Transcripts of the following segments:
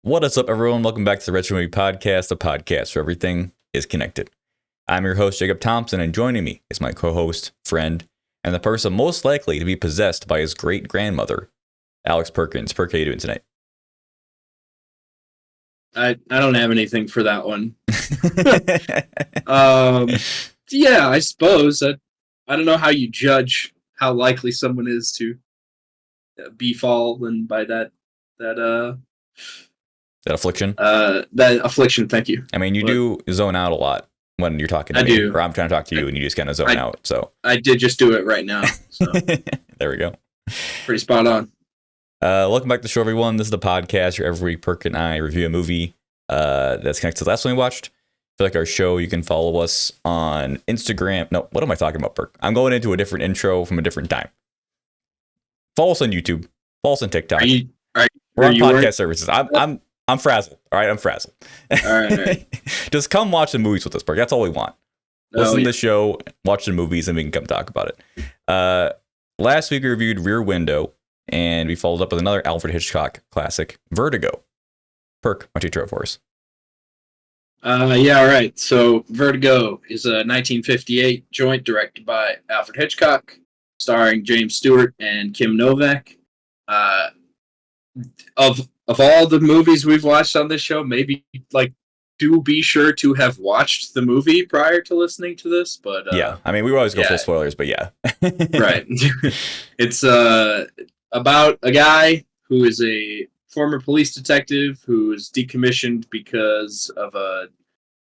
What is up, everyone? Welcome back to the Retro Movie Podcast, the podcast where everything is connected. I'm your host, Jacob Thompson, and joining me is my co-host, friend, and the person most likely to be possessed by his great-grandmother, Alex Perkins. Perk, how you doing tonight? I don't have anything for that one. Yeah, I suppose. I don't know how you judge how likely someone is to be fallen by that affliction? That affliction, thank you. I mean, you do zone out a lot when you're talking to me. Or I'm trying to talk to you, and you just kind of zone out. So I did just do it right now. So. There we go. Pretty spot on. Welcome back to the show, everyone. This is the podcast where every week Perk and I review a movie that's connected to the last one we watched. If you like our show, you can follow us on Instagram. No, what am I talking about, Perk? I'm going into a different intro from a different time. Follow us on YouTube. Follow us on TikTok. We're on podcast services. I'm frazzled. All right, I'm frazzled. All right. Just come watch the movies with us, Perk. That's all we want. Listen to the show, watch the movies, and we can come talk about it. Last week we reviewed Rear Window, and we followed up with another Alfred Hitchcock classic, Vertigo. Perk, why don't you intro for us? Yeah, all right. So Vertigo is a 1958 joint directed by Alfred Hitchcock, starring James Stewart and Kim Novak. Of all the movies we've watched on this show, maybe do be sure to have watched the movie prior to listening to this. But yeah, I mean, we always go full spoilers, but yeah. Right. It's about a guy who is a former police detective who is decommissioned because of a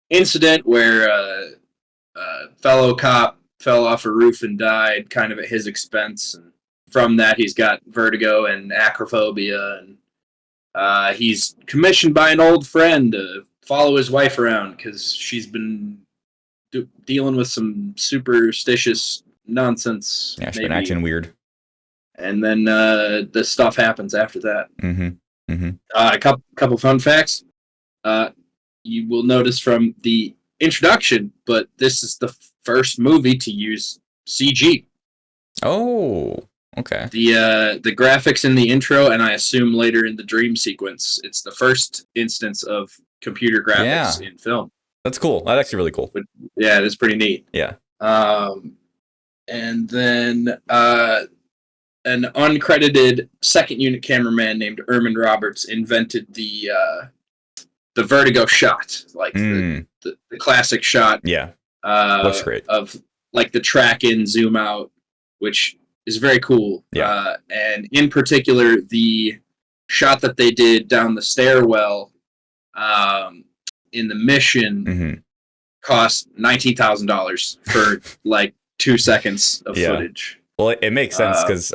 incident where a fellow cop fell off a roof and died kind of at his expense. And from that, he's got vertigo and acrophobia, and he's commissioned by an old friend to follow his wife around because she's been dealing with some superstitious nonsense. Yeah, she's been acting weird. And then the stuff happens after that. Mm-hmm. Mm-hmm. A couple fun facts. You will notice from the introduction, but this is the first movie to use CG. Oh, okay. The graphics in the intro, and I assume later in the dream sequence, it's the first instance of computer graphics in film. That's cool. That's actually really cool. But, yeah, it's pretty neat. Yeah. And then an uncredited second unit cameraman named Erman Roberts invented the Vertigo shot, the classic shot. Yeah, looks great. Of the track in, zoom out, which is very cool. Yeah. And in particular, the shot that they did down the stairwell in the mission cost $19,000 for 2 seconds of footage. Well, it makes sense because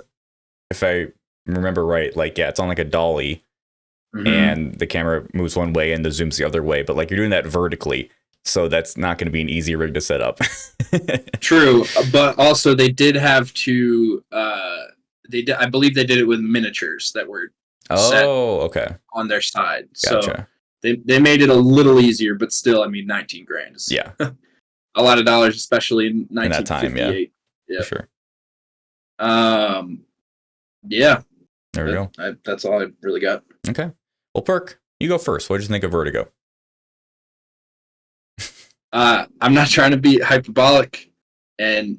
if I remember right, it's on a dolly, and the camera moves one way and the zoom's the other way, but you're doing that vertically, so that's not going to be an easy rig to set up. True, but also they did have to. I believe they did it with miniatures that were set on their side. Gotcha. So they made it a little easier, but still, I mean, $19,000 is a lot of dollars, especially in 1958. In that time, yeah, for sure. Yeah. There we go. That's all I really got. Okay. Well, Perk, you go first. What did you think of Vertigo? I'm not trying to be hyperbolic, and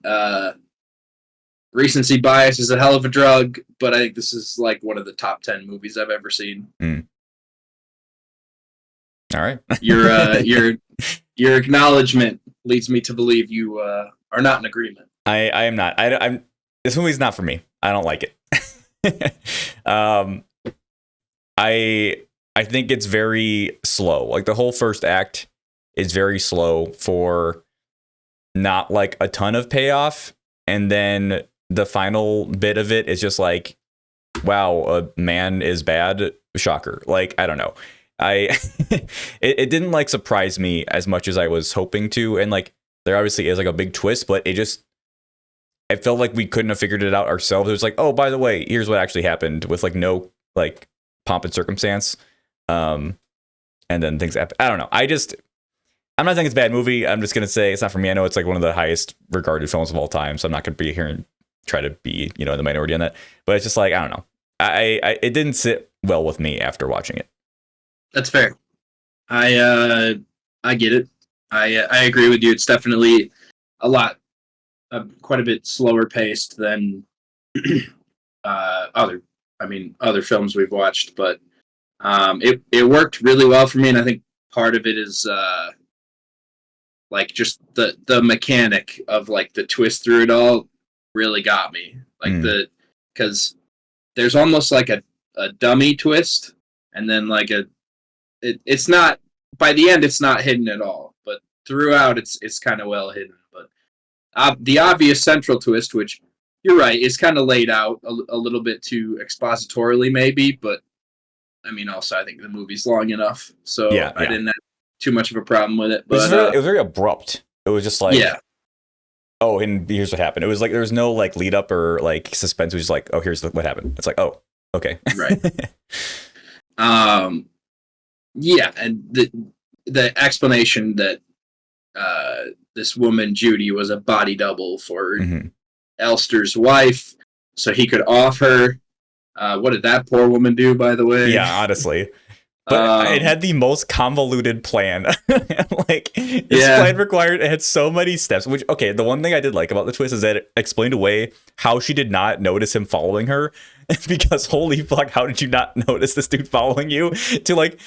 recency bias is a hell of a drug, but I think this is one of the top 10 movies I've ever seen. All right. Your acknowledgement leads me to believe you are not in agreement. I am not. This movie's not for me. I don't like it. I think it's very slow. The whole first act is very slow for not a ton of payoff, and then the final bit of it is just wow, a man is bad. Shocker. I don't know. It didn't surprise me as much as I was hoping to, and there obviously is a big twist, but I felt like we couldn't have figured it out ourselves. It was oh, by the way, here's what actually happened with no pomp and circumstance. And then things happen. I don't know. I'm not saying it's a bad movie. I'm just going to say it's not for me. I know it's one of the highest regarded films of all time, so I'm not going to be here and try to be, the minority on that. But it's just I don't know. It didn't sit well with me after watching it. That's fair. I get it. I agree with you. It's definitely a lot, quite a bit slower paced than other. I mean, other films we've watched, but it worked really well for me, and I think part of it is like just the mechanic of like the twist through it all really got me. Like because there's almost like a dummy twist, and then like it's not, by the end it's not hidden at all, but throughout it's kind of well hidden. But the obvious central twist, which you're right, is kind of laid out a little bit too expositorily maybe, but I mean also I think the movie's long enough, so I didn't have too much of a problem with it. But it was very abrupt. It was just like, yeah. Oh, and here's what happened. It was like there was no like lead up or like suspense. It was just like, oh, here's what happened. It's like, oh, okay, right. Yeah, and the explanation that this woman Judy was a body double for Elster's wife, so he could off her. What did that poor woman do, by the way? Yeah, honestly. But it had the most convoluted plan. Like, this plan required, it had so many steps, which, okay, the one thing I did like about the twist is that it explained away how she did not notice him following her. Because holy fuck, how did you not notice this dude following you to like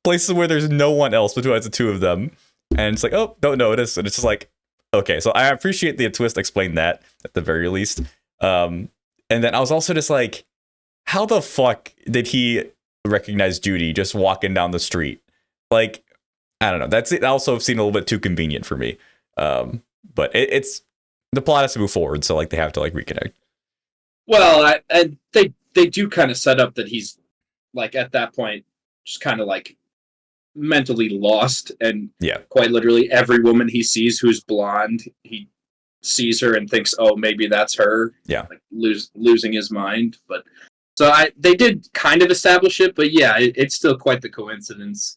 places where there's no one else besides the two of them? And it's like, oh, don't notice. And it's just like, okay, so I appreciate the twist explained that at the very least. And then I was also just like, how the fuck did he recognize Judy just walking down the street? Like, I don't know. That's it. Also seemed a little bit too convenient for me. But it's the plot has to move forward, so like they have to like reconnect. Well, and they do kind of set up that he's like at that point just kind of like mentally lost, and quite literally every woman he sees who's blonde, he sees her and thinks, oh, maybe that's her. Yeah, like losing his mind. But so they did kind of establish it, but yeah, it's still quite the coincidence.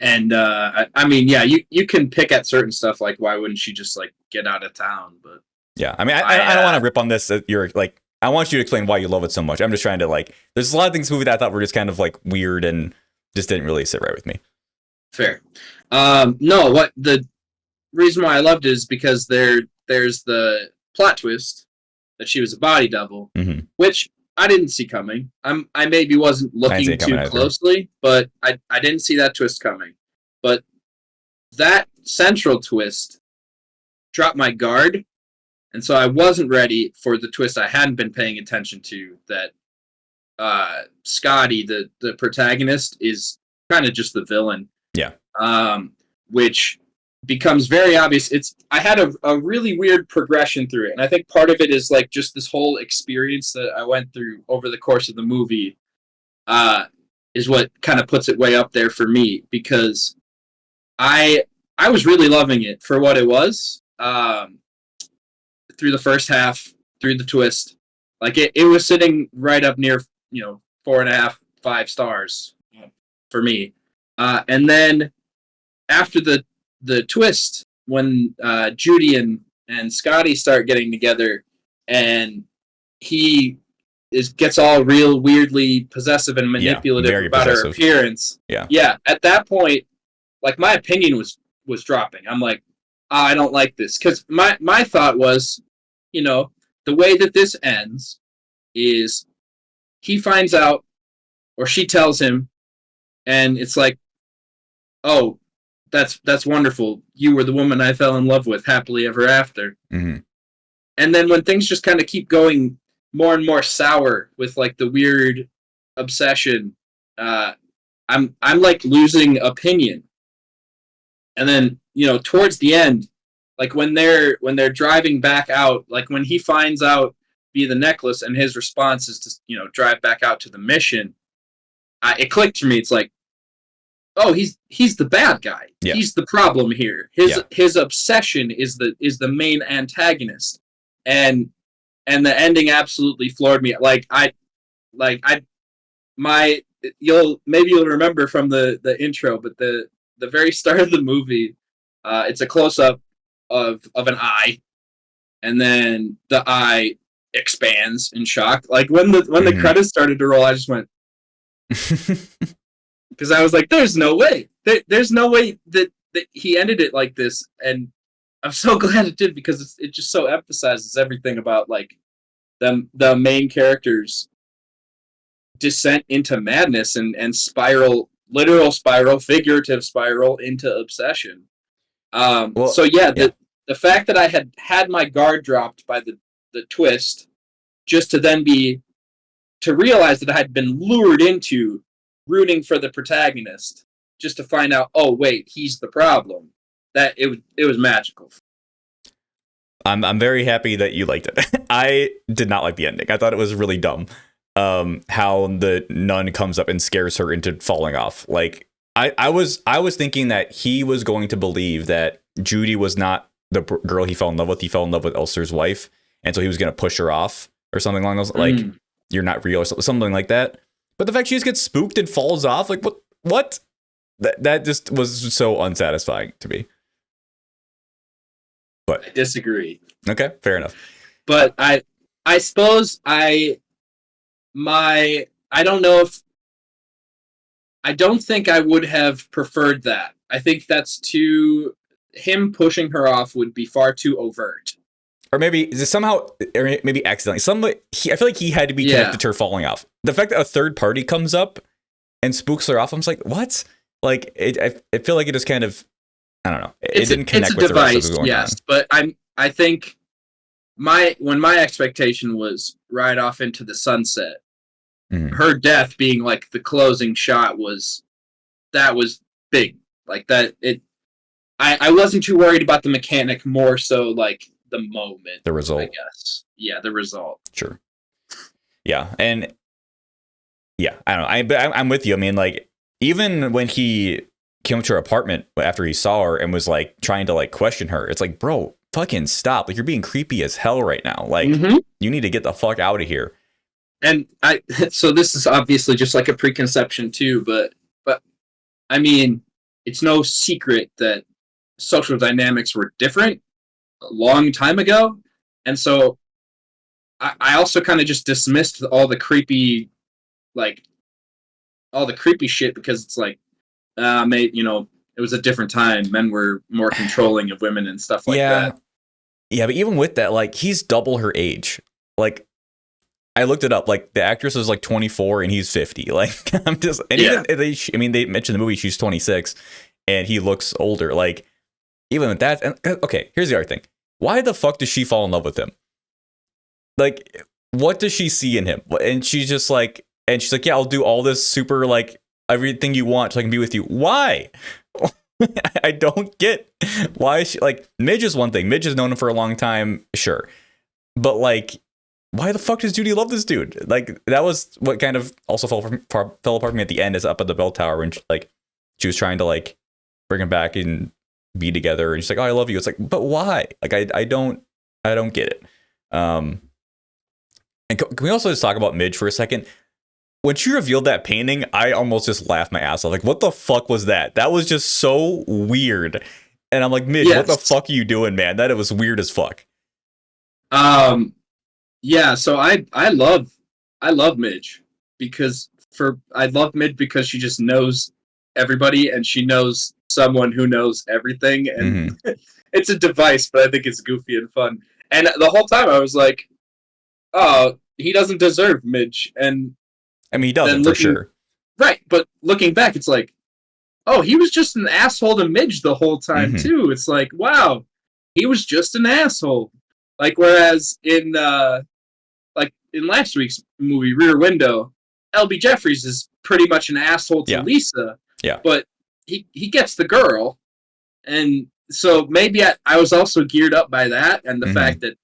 And I mean, yeah, you can pick at certain stuff like why wouldn't she just like get out of town? But yeah, I mean, I don't want to rip on this. You're like, I want you to explain why you love it so much. I'm just trying to like, there's a lot of things in the movie that I thought were just kind of like weird and just didn't really sit right with me. Fair. No, what the reason why I loved it is because there's the plot twist that she was a body double, which I didn't see coming. I maybe wasn't looking too closely, but I didn't see that twist coming. But that central twist dropped my guard, and so I wasn't ready for the twist I hadn't been paying attention to, that Scotty, the protagonist, is kind of just the villain. Yeah. Which becomes very obvious. I had a really weird progression through it, and I think part of it is like just this whole experience that I went through over the course of the movie is what kind of puts it way up there for me, because I was really loving it for what it was. Through the first half, through the twist, like it was sitting right up near 4.5, 5 stars for me. And then after the twist, when Judy and Scotty start getting together, and he gets all real weirdly possessive and manipulative about her appearance. Yeah. At that point, like my opinion was dropping. I'm like, I don't like this, because my thought was, the way that this ends is he finds out, or she tells him, and it's like, oh, that's wonderful. You were the woman I fell in love with, happily ever after. Mm-hmm. And then when things just kind of keep going more and more sour with like the weird obsession, I'm like losing opinion. And then towards the end, like when they're driving back out, like when he finds out via the necklace, and his response is to drive back out to the mission, it clicked for me. It's like, oh, he's the bad guy. Yeah. He's the problem here. His obsession is the main antagonist, and the ending absolutely floored me. You'll remember from the intro, but the very start of the movie, it's a close up of an eye, and then the eye expands in shock. Like when the credits started to roll, I just went because I was like, there's no way. There's no way that he ended it like this. And I'm so glad it did, because it just so emphasizes everything about like the main character's descent into madness and spiral, literal spiral, figurative spiral into obsession. So yeah, the fact that I had my guard dropped by the twist, just to then to realize that I had been lured into rooting for the protagonist, just to find out, oh wait, he's the problem. That it was magical. I'm very happy that you liked it. I did not like the ending. I thought it was really dumb. How the nun comes up and scares her into falling off. Like I was thinking that he was going to believe that Judy was not the girl he fell in love with. He fell in love with Ulster's wife, and so he was going to push her off or something along those like you're not real or something like that. But the fact she just gets spooked and falls off, like what? That just was so unsatisfying to me. But I disagree. Okay, fair enough. But I suppose I don't know if I don't think I would have preferred that. I think that's him pushing her off would be far too overt. Or maybe somehow, or maybe accidentally. I feel like he had to be connected to her falling off. The fact that a third party comes up and spooks her off, I'm just like, what? Like, I feel like it just kind of, I don't know. It didn't connect with device, the rest of what's going on. But I think when my expectation was ride off into the sunset, her death being like the closing shot was big. Like that, I wasn't too worried about the mechanic, more so like the moment, the result, I guess. Yeah, the result. Sure. Yeah, and yeah, I don't know. I'm with you. I mean, like, even when he came to her apartment after he saw her and was like trying to like question her, it's like, bro, fucking stop! Like, you're being creepy as hell right now. Like, you need to get the fuck out of here. And so this is obviously just like a preconception too, but I mean, it's no secret that social dynamics were different a long time ago, and so I also kind of just dismissed all the creepy shit, because it's like, mate, it was a different time. Men were more controlling of women and stuff like that. Yeah, but even with that, like, he's double her age. Like, I looked it up. Like, the actress is like 24 and he's 50. Like, I'm just, and even they mentioned the movie, she's 26 and he looks older. Like, even with that, okay, here's the other thing. Why the fuck does she fall in love with him? Like, what does she see in him? And she's like, yeah, I'll do all this super, like, everything you want so I can be with you. Why? I don't get why she, like, Midge is one thing. Midge has known him for a long time, sure. But, like, why the fuck does Judy love this dude? Like, that was what kind of also fell apart for me at the end, is up at the bell tower when she was trying to, like, bring him back and be together, and she's like, oh, I love you. It's like, but why? Like, I don't get it. And can we also just talk about Midge for a second? When she revealed that painting, I almost just laughed my ass off. Like, what the fuck was that? That was just so weird. And I'm like, Midge, what the fuck are you doing, man? That it was weird as fuck. Yeah, so I love Midge, because she just knows everybody, and she knows someone who knows everything, and it's a device, but I think it's goofy and fun. And the whole time I was like, oh, he doesn't deserve Midge. And I mean, he doesn't, for sure. Right, but looking back, it's like, oh, he was just an asshole to Midge the whole time, too. It's like, wow, he was just an asshole. Like, whereas in last week's movie, Rear Window, L.B. Jeffries is pretty much an asshole to Lisa. Yeah. But he gets the girl. And so maybe I was also geared up by that, and the fact that,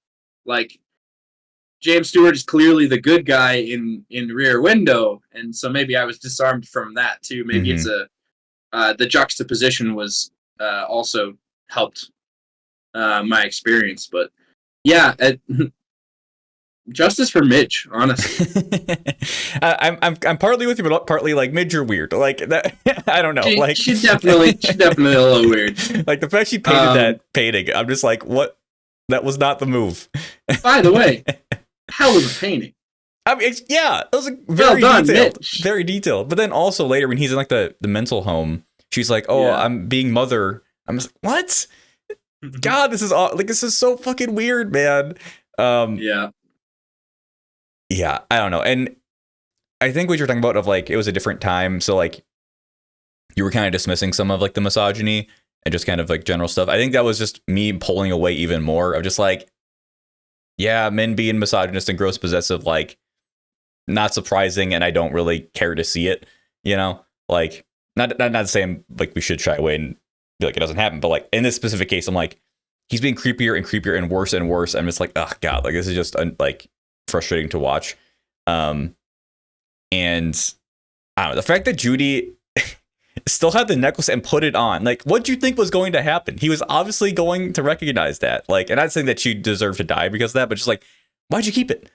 like, James Stewart is clearly the good guy in Rear Window, and so maybe I was disarmed from that too. Maybe it's the juxtaposition was also helped my experience. But yeah, justice for Midge, honestly. I'm partly with you, but partly like, Midge, you're weird. Like that, I don't know. She's definitely a little weird. Like, the fact she painted that painting, I'm just like, what? That was not the move. By the way, hell of a painting. I mean, it was like Well very done, detailed, Mitch. very detailed. But then also later when he's in like the mental home, she's like, "Oh, Yeah. I'm being mother." I'm just like, "What? God, this is all like this is so fucking weird, man." Yeah. Yeah, I don't know. And I think what you're talking about of like it was a different time, so like you were kind of dismissing some of like the misogyny and just kind of like general stuff. I think that was just me pulling away even more of just like, yeah, men being misogynist and gross possessive, like not surprising, and I don't really care to see it. You know, like not saying like we should shy away and be like it doesn't happen, but like in this specific case, I'm like he's being creepier and creepier and worse and worse. I'm just like, oh god, like this is just like frustrating to watch. And I don't know, the fact that Judy still had the necklace and put it on, like what do you think was going to happen? He was obviously going to recognize that, like, and I'm not saying that she deserved to die because of that, but just like, why'd you keep it?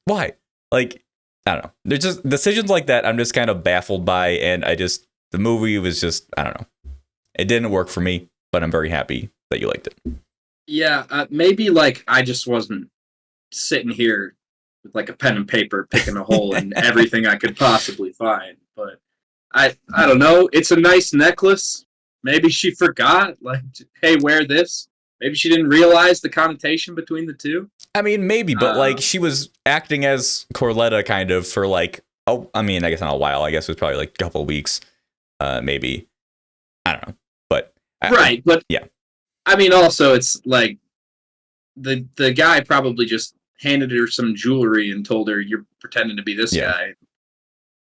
Why? Like, I don't know. There's just decisions like that I'm just kind of baffled by, and the movie was just, I don't know. It didn't work for me, but I'm very happy that you liked it. Yeah, maybe like I just wasn't sitting here with like a pen and paper picking a hole in everything I could possibly find. But I don't know. It's a nice necklace. Maybe she forgot, like, hey, wear this. Maybe she didn't realize the connotation between the two. I mean, maybe, but like she was acting as Corletta kind of for like, oh, I mean, I guess not a while. I guess it was probably like a couple of weeks, maybe. I don't know, but right, but yeah. I mean, also it's like the guy probably just handed her some jewelry and told her you're pretending to be this guy.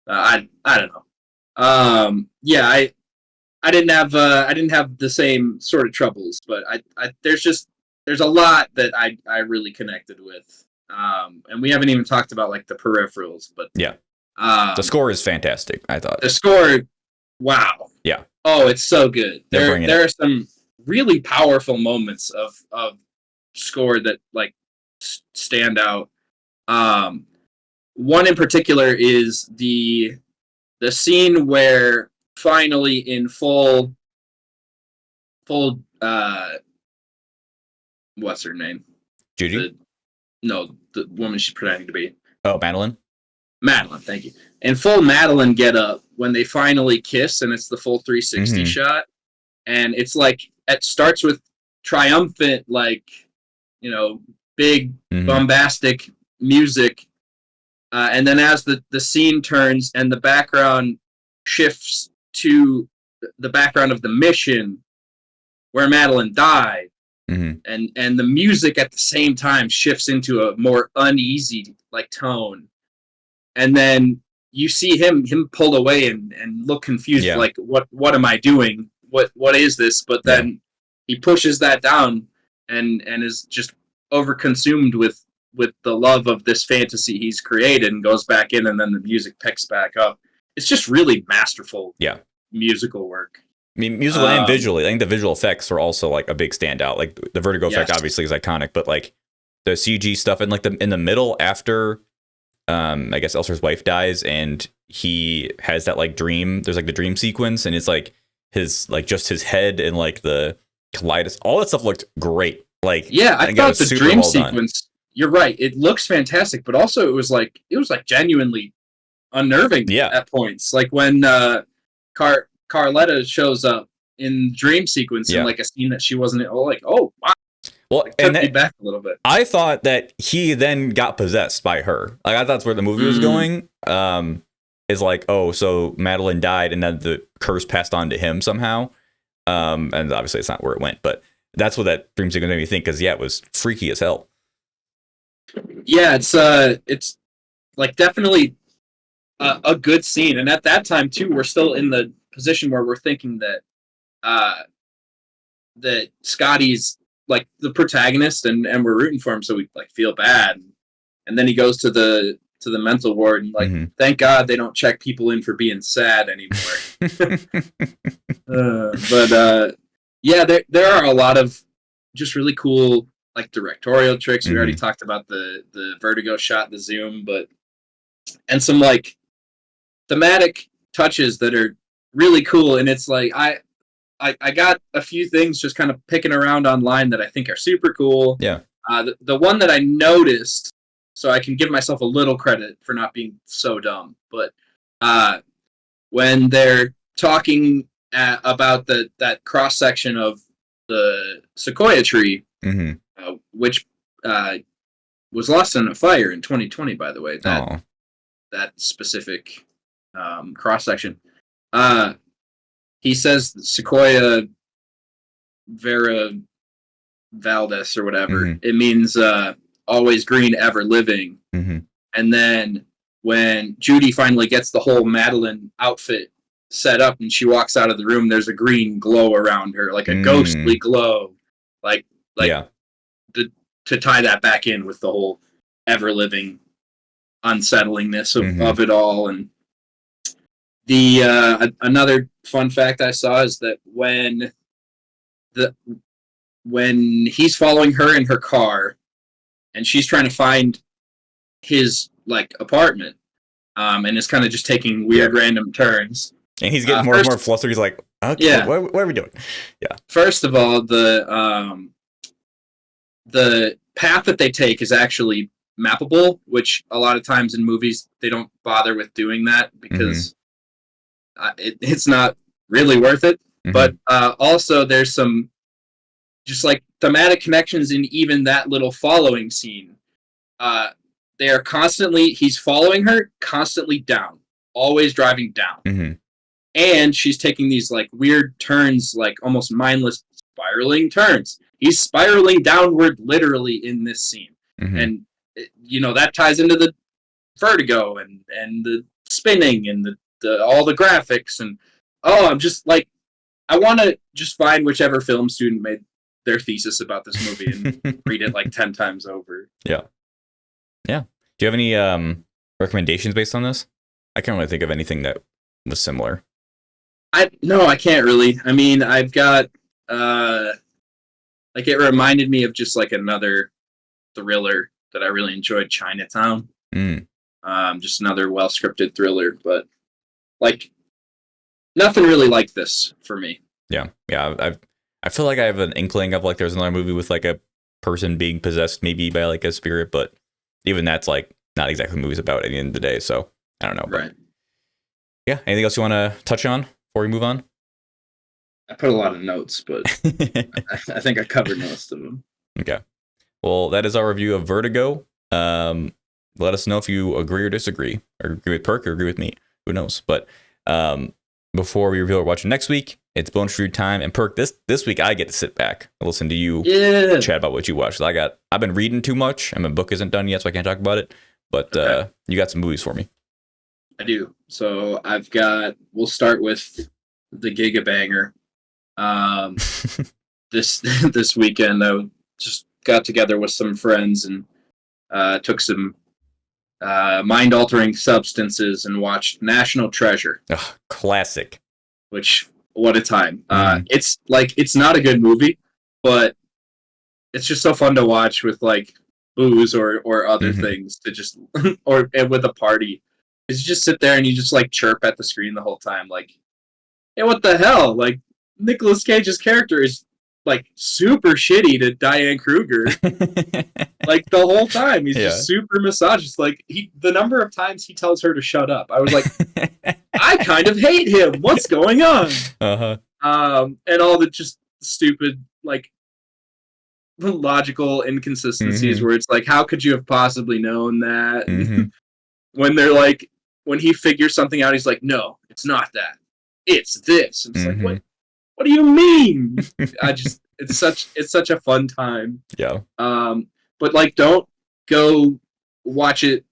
I don't know. Yeah, I didn't have the same sort of troubles, but there's a lot that I really connected with. And we haven't even talked about like the peripherals, but yeah, the score is fantastic. I thought the score, wow, yeah, oh, it's so good. There are some really powerful moments of score that like stand out. One in particular is the scene where finally in full what's her name? Judy? The woman she's pretending to be. Oh, Madeline? Madeline, thank you. In full Madeline get up when they finally kiss and it's the full 360 shot. And it's like it starts with triumphant, like, you know, big bombastic music. And then as the scene turns and the background shifts to the background of the mission where Madeline died, and the music at the same time shifts into a more uneasy like tone, and then you see him pull away and look confused, like what am I doing? What is this? But then he pushes that down and is just overconsumed with the love of this fantasy he's created and goes back in, and then the music picks back up. It's just really masterful musical work. I mean, musical and visually. I think the visual effects are also like a big standout. Like the Vertigo effect obviously is iconic, but like the CG stuff and like in the middle after I guess Elser's wife dies and he has that like dream. There's like the dream sequence and it's like his like just his head and like the kaleidoscope. All that stuff looked great. Like I thought the dream sequence. You're right. It looks fantastic, but also it was like genuinely unnerving at points. Like when Carletta shows up in dream sequence in like a scene that she wasn't in. Oh, like, oh wow. Well, it took me back a little bit. I thought that he then got possessed by her. Like I thought that's where the movie was going. Is like, oh, so Madeline died and then the curse passed on to him somehow. And obviously it's not where it went, but that's what that dream sequence made me think, because it was freaky as hell. Yeah, it's like definitely a good scene, and at that time too, we're still in the position where we're thinking that that Scotty's like the protagonist, and we're rooting for him, so we like feel bad, and then he goes to the mental ward, and like thank God they don't check people in for being sad anymore. But yeah, there are a lot of just really cool like directorial tricks. We already talked about the Vertigo shot, the zoom, and some like thematic touches that are really cool. And it's like I got a few things just kind of picking around online that I think are super cool. Yeah. The one that I noticed so I can give myself a little credit for not being so dumb. But when they're talking about that cross section of the sequoia tree, which was lost in a fire in 2020, by the way, that specific cross section. He says Sequoia Vera Valdez or whatever. It means always green, ever living. And then when Judy finally gets the whole Madeline outfit set up and she walks out of the room, there's a green glow around her, like a ghostly glow. Like to tie that back in with the whole ever living unsettlingness of it all. And the another fun fact I saw is that when he's following her in her car and she's trying to find his like apartment, and it's kind of just taking weird random turns, and he's getting more and more flustered. He's like, okay, what are we doing? Yeah. First of all, the path that they take is actually mappable, which a lot of times in movies they don't bother with doing that because it's not really worth it. But also there's some just like thematic connections in even that little following scene. They are he's following her constantly down, always driving down. And she's taking these like weird turns, like almost mindless spiraling turns. He's spiraling downward literally in this scene. And that ties into the vertigo and the spinning and the all the graphics. And I'm just like, I want to just find whichever film student made their thesis about this movie and read it like 10 times over. Yeah. Do you have any recommendations based on this? I can't really think of anything that was similar. No, I can't really. I mean, I've got like it reminded me of just like another thriller that I really enjoyed, Chinatown. Just another well scripted thriller, but like nothing really like this for me. Yeah. I feel like I have an inkling of like there's another movie with like a person being possessed maybe by like a spirit, but even that's like not exactly what the movie's about at the end of the day. So I don't know. Right. But, yeah. Anything else you want to touch on before we move on? I put a lot of notes, but I think I covered most of them. Okay. Well, that is our review of Vertigo. Let us know if you agree or disagree, or agree with Perk or agree with me. Who knows? But before we reveal what we're watching next week, it's bonus review time. And Perk, this week I get to sit back and listen to you chat about what you watched. So I've been reading too much, and my book isn't done yet, so I can't talk about it. But you got some movies for me. I do. So we'll start with the Gigabanger. This weekend I just got together with some friends and took some mind-altering substances and watched National Treasure. Ugh, classic. Which, what a time. It's like, it's not a good movie, but it's just so fun to watch with like booze or other things to just or with a party. Is you just sit there and you just like chirp at the screen the whole time, like, hey, what the hell? Like, Nicolas Cage's character is like super shitty to Diane Kruger. Like the whole time he's just super misogynist. Like the number of times he tells her to shut up, I was like, I kind of hate him. What's going on? And all the just stupid like logical inconsistencies where it's like, how could you have possibly known that? When they're like, when he figures something out, he's like, no, it's not that. It's this. And it's like, what do you mean? It's such a fun time. Yeah. But like, don't go watch it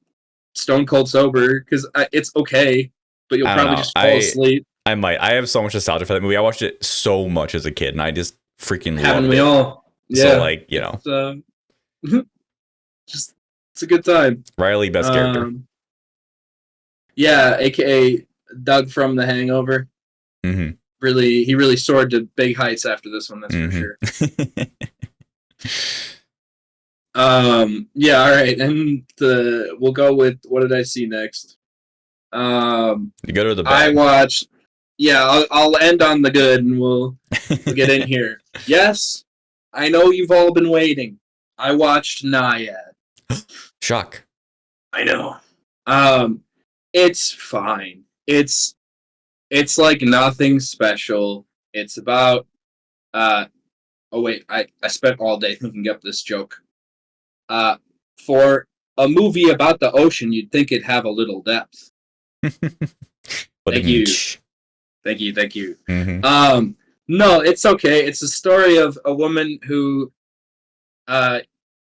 stone cold sober because it's okay, but you'll probably just fall asleep. I might. I have so much nostalgia for that movie. I watched it so much as a kid, and I just freaking Haven't loved we it. all? Yeah. So like, you know, just it's a good time. Riley, best character. Yeah, aka Doug from The Hangover. He really soared to big heights after this one. That's for sure. Yeah. All right, and we'll go with what did I see next? You go to the bad. I watched. Yeah, I'll end on the good, and we'll get in here. Yes, I know you've all been waiting. I watched Nyad. Shock. I know. It's fine. It's like nothing special. It's about uh oh wait, I spent all day thinking up this joke. Uh for a movie about the ocean, you'd think it'd have a little depth. Thank you. Thank you. Mm-hmm. No, it's okay. It's a story of a woman who uh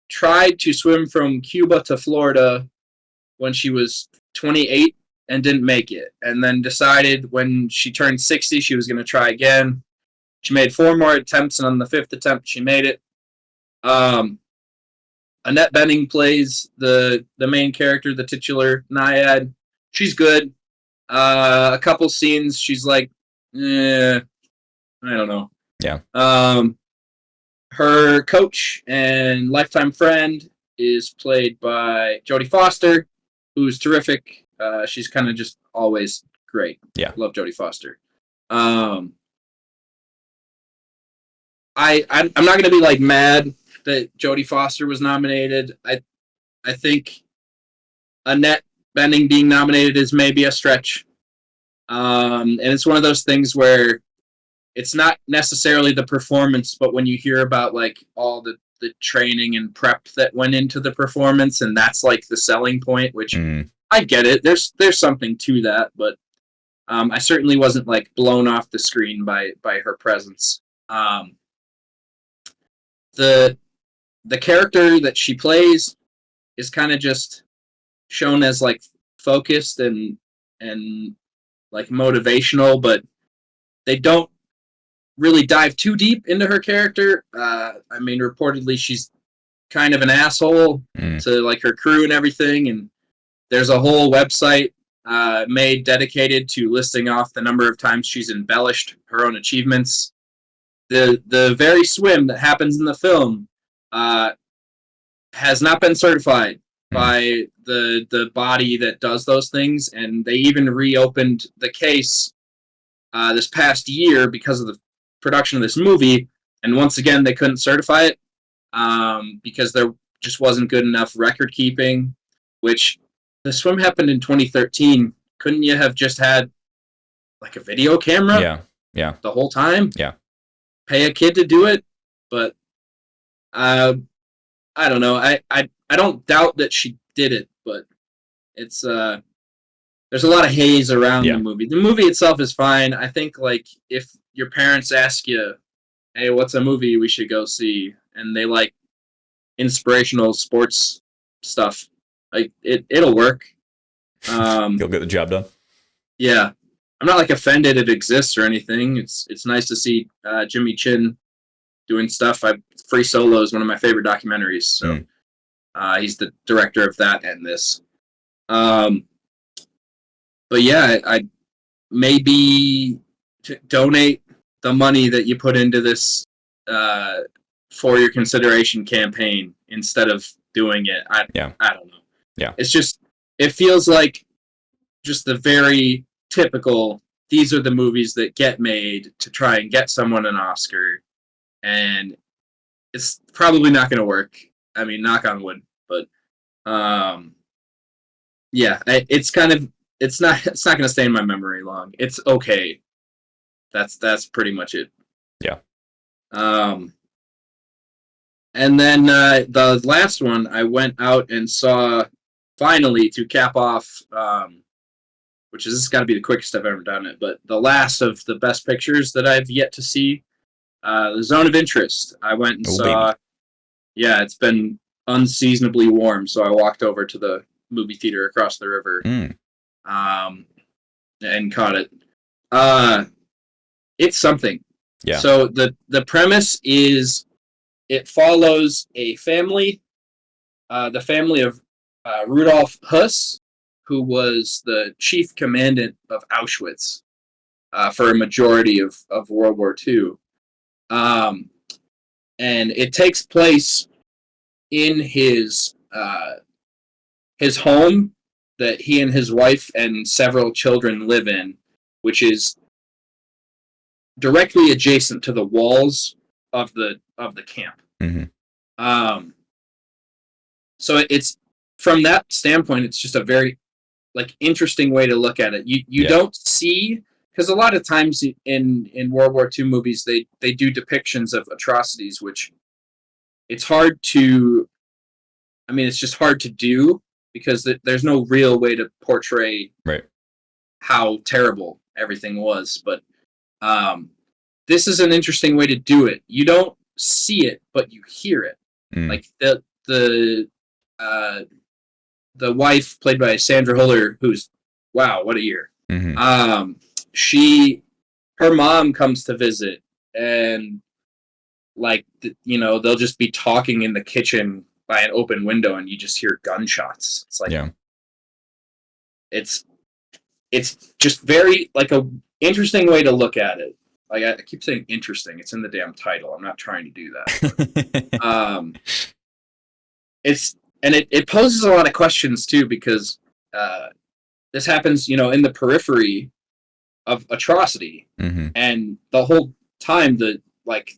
tried to swim from Cuba to Florida when she was 28 and didn't make it, and then decided when she turned 60 she was going to try again. She made 4 more attempts, and on the 5th attempt she made it. Um, Annette Bening plays the main character, the titular Nyad. She's good. A couple scenes she's like, I don't know. Yeah. Her coach and lifetime friend is played by Jodie Foster, who's terrific. She's kind of just always great. Yeah. Love Jodie Foster. I'm not going to be like mad that Jodie Foster was nominated. I think Annette Bening being nominated is maybe a stretch. And it's one of those things where it's not necessarily the performance, but when you hear about like all the training and prep that went into the performance, and that's like the selling point, which I get it. There's something to that, but I certainly wasn't like blown off the screen by her presence. The character that she plays is kind of just shown as like focused and like motivational, but they don't really dive too deep into her character. I mean, reportedly she's kind of an asshole to like her crew and everything, and there's a whole website made dedicated to listing off the number of times she's embellished her own achievements. The very swim that happens in the film has not been certified by the body that does those things, and they even reopened the case this past year because of the production of this movie, and once again they couldn't certify it because there just wasn't good enough record keeping. Which the swim happened in 2013. Couldn't you have just had like a video camera? Yeah. The whole time. Yeah. Pay a kid to do it, but I don't know. I don't doubt that she did it, but it's there's a lot of haze around the movie. The movie itself is fine. I think like if your parents ask you, "Hey, what's a movie we should go see?" and they like inspirational sports stuff, like it'll work. You'll get the job done. Yeah, I'm not like offended it exists or anything. It's nice to see Jimmy Chin doing stuff. Free Solo is one of my favorite documentaries. So he's the director of that and this. But yeah, I maybe donate the money that you put into this for your consideration campaign instead of doing it. I don't know. Yeah. It's just, it feels like just the very typical, these are the movies that get made to try and get someone an Oscar, and it's probably not going to work. I mean, knock on wood, but yeah, it's kind of, it's not going to stay in my memory long. It's okay. That's pretty much it. Yeah. And then the last one I went out and saw finally to cap off, which is, this has got to be the quickest I've ever done it, but the last of the best pictures that I've yet to see, The Zone of Interest. I went and saw, baby. Yeah, it's been unseasonably warm, so I walked over to the movie theater across the river and caught it. It's something. Yeah. So the premise is it follows a family, the family of Rudolf Huss, who was the chief commandant of Auschwitz for a majority of World War II. And it takes place in his home that he and his wife and several children live in, which is directly adjacent to the walls of the camp. Mm-hmm. So it's from that standpoint, it's just a very like interesting way to look at it. You don't see, because a lot of times in World War II movies they do depictions of atrocities, which it's hard to. I mean, it's just hard to do because there's no real way to portray how terrible everything was. But this is an interesting way to do it. You don't see it, but you hear it. Like the wife played by Sandra Huller, who's wow, what a year. Her mom comes to visit, and like they'll just be talking in the kitchen by an open window, and you just hear gunshots. It's like it's just very like a interesting way to look at it. Like I keep saying interesting. It's in the damn title. I'm not trying to do that. It poses a lot of questions too, because this happens, in the periphery of atrocity, and the whole time the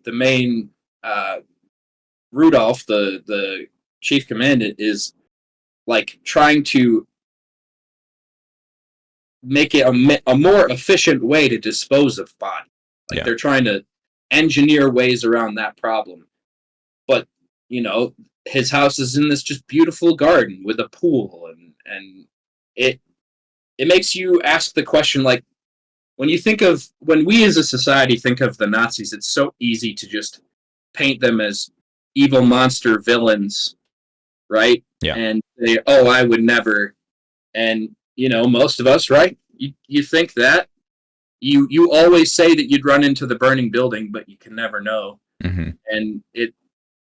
main Rudolph, the chief commandant, is like trying to make it a more efficient way to dispose of bodies. Like they're trying to engineer ways around that problem. But, his house is in this just beautiful garden with a pool, and it makes you ask the question, like, when we as a society think of the Nazis, it's so easy to just paint them as evil monster villains, right? Yeah. And say, oh, I would never. And, most of us, right? You think that. You always say that you'd run into the burning building, but you can never know. And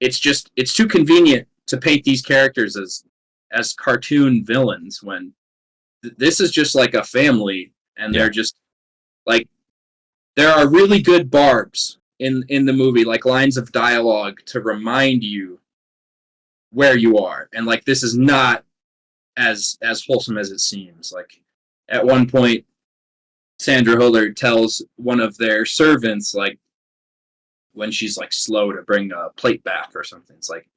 it's too convenient to paint these characters as cartoon villains when this is just like a family, and they're just like, there are really good barbs in the movie, like lines of dialogue to remind you where you are, and like this is not as wholesome as it seems. Like at one point, Sandra Huller tells one of their servants, like, when she's like slow to bring a plate back or something, it's like,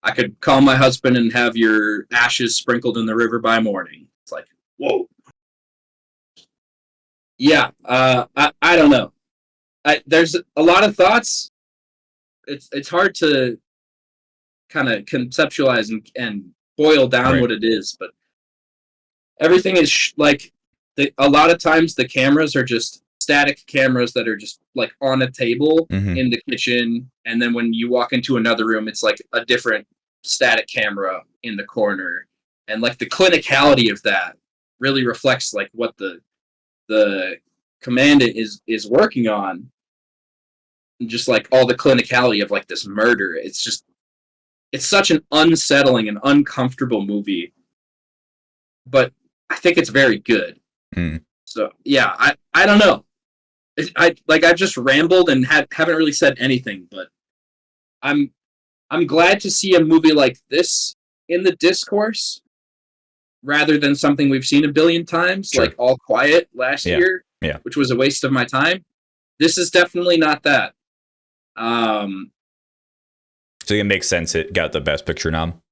I could call my husband and have your ashes sprinkled in the river by morning. It's like, whoa. Yeah, I don't know. There's a lot of thoughts. It's hard to kind of conceptualize and boil down what it is, but everything is a lot of times the cameras are just static cameras that are just like on a table in the kitchen, and then when you walk into another room, it's like a different static camera in the corner, and like the clinicality of that really reflects like what the commandant is working on, and just like all the clinicality of like this murder. It's such an unsettling and uncomfortable movie, but I think it's very good. So yeah, I don't know. I've just rambled and haven't really said anything, but I'm glad to see a movie like this in the discourse rather than something we've seen a billion times, like All Quiet last year, which was a waste of my time. This is definitely not that. So it makes sense it got the Best Picture nom?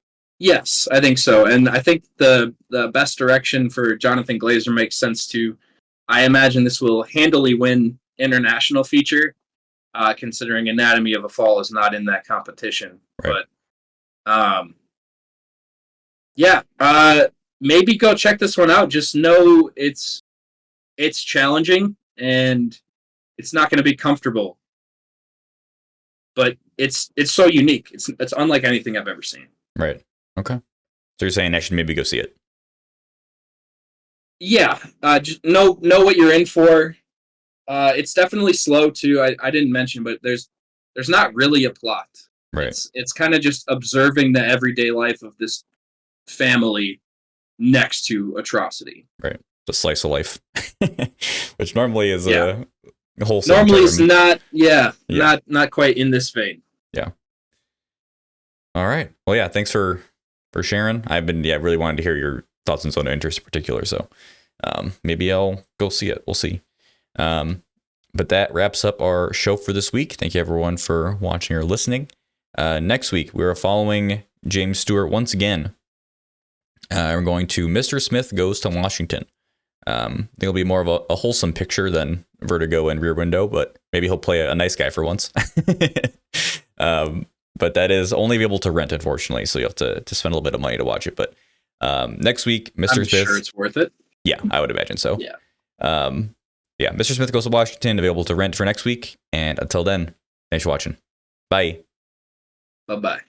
Yes, I think so. And I think the best direction for Jonathan Glazer makes sense too. I imagine this will handily win international feature, considering Anatomy of a Fall is not in that competition. Right. But maybe go check this one out. Just know it's challenging and it's not going to be comfortable. But it's so unique. It's unlike anything I've ever seen. Right. Okay. So you're saying I should maybe go see it? Yeah. Just know what you're in for. It's definitely slow too. I didn't mention, but there's not really a plot. Right. It's kind of just observing the everyday life of this family next to atrocity. Right. The slice of life, which normally is a wholesome. Normally it's not. Not quite in this vein. Yeah. All right. Well, yeah. Thanks for sharing. I've been really wanted to hear your thoughts on Zone of Interest in particular. So maybe I'll go see it. We'll see. But that wraps up our show for this week. Thank you everyone for watching or listening. Next week we are following James Stewart once again We're going to Mr. Smith Goes to Washington. I think it'll be more of a wholesome picture than Vertigo and Rear Window, but maybe he'll play a nice guy for once. But that is only able to rent, unfortunately, so you have to spend a little bit of money to watch it. But next week, Mr. Smith. I'm sure it's worth it. Yeah, I would imagine so. Yeah. Yeah, Mr. Smith Goes to Washington, available to rent for next week. And until then, thanks for watching. Bye. Bye-bye.